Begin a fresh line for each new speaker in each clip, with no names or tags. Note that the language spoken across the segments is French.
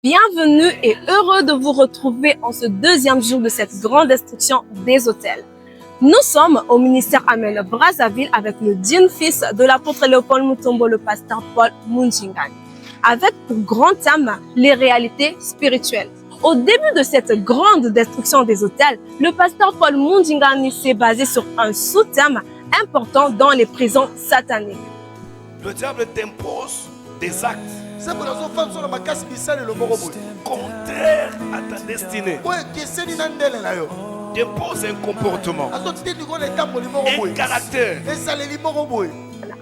Bienvenue et heureux de vous retrouver en ce deuxième jour de cette grande destruction des hôtels. Nous sommes au ministère Amen Brazzaville avec le digne fils de l'apôtre Léopold Mutombo, le pasteur Paul Munjingani, avec pour grand thème les réalités spirituelles. Au début de cette grande destruction des hôtels, le pasteur Paul Munjingani s'est basé sur un sous-thème important dans les prisons sataniques.
Le diable t'impose des actes contraires à ta destinée. T'impose un comportement, un caractère.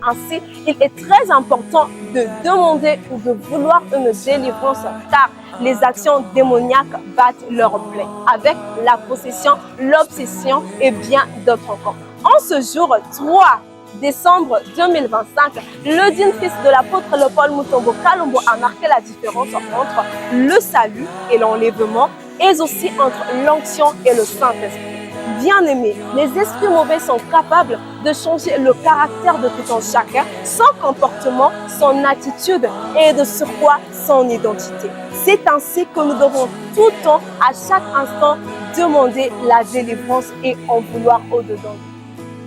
Ainsi, il est très important de demander ou de vouloir une délivrance car les actions démoniaques battent leur plein avec la possession, l'obsession et bien d'autres encore. En ce jour 3 décembre 2025, le digne fils de l'apôtre Léopold Mutombo Kalombo a marqué la différence entre le salut et l'enlèvement et aussi entre l'onction et le Saint-Esprit. Bien-aimés, les esprits mauvais sont capables de changer le caractère de tout un chacun, son comportement, son attitude et de surcroît son identité. C'est ainsi que nous devons tout le temps, à chaque instant, demander la délivrance et en vouloir au-dedans.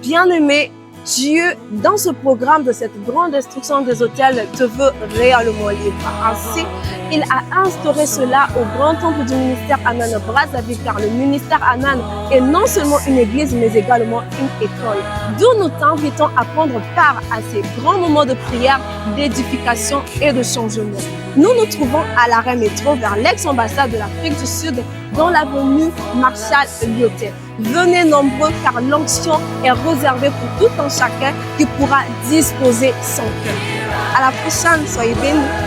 Bien-aimés, Dieu, dans ce programme de cette grande destruction des hôtels, te veut réellement libre. Ainsi, il a instauré cela au grand temple du ministère Amen Brazzaville, car le ministère Amen est non seulement une église, mais également une école. D'où nous t'invitons à prendre part à ces grands moments de prière, d'édification et de changement. Nous nous trouvons à l'arrêt métro vers l'ex-ambassade de l'Afrique du Sud, dans l'avenue Marshall Lyoté. Venez nombreux car l'onction est réservée pour tout un chacun qui pourra disposer son cœur. À la prochaine, soyez bénis.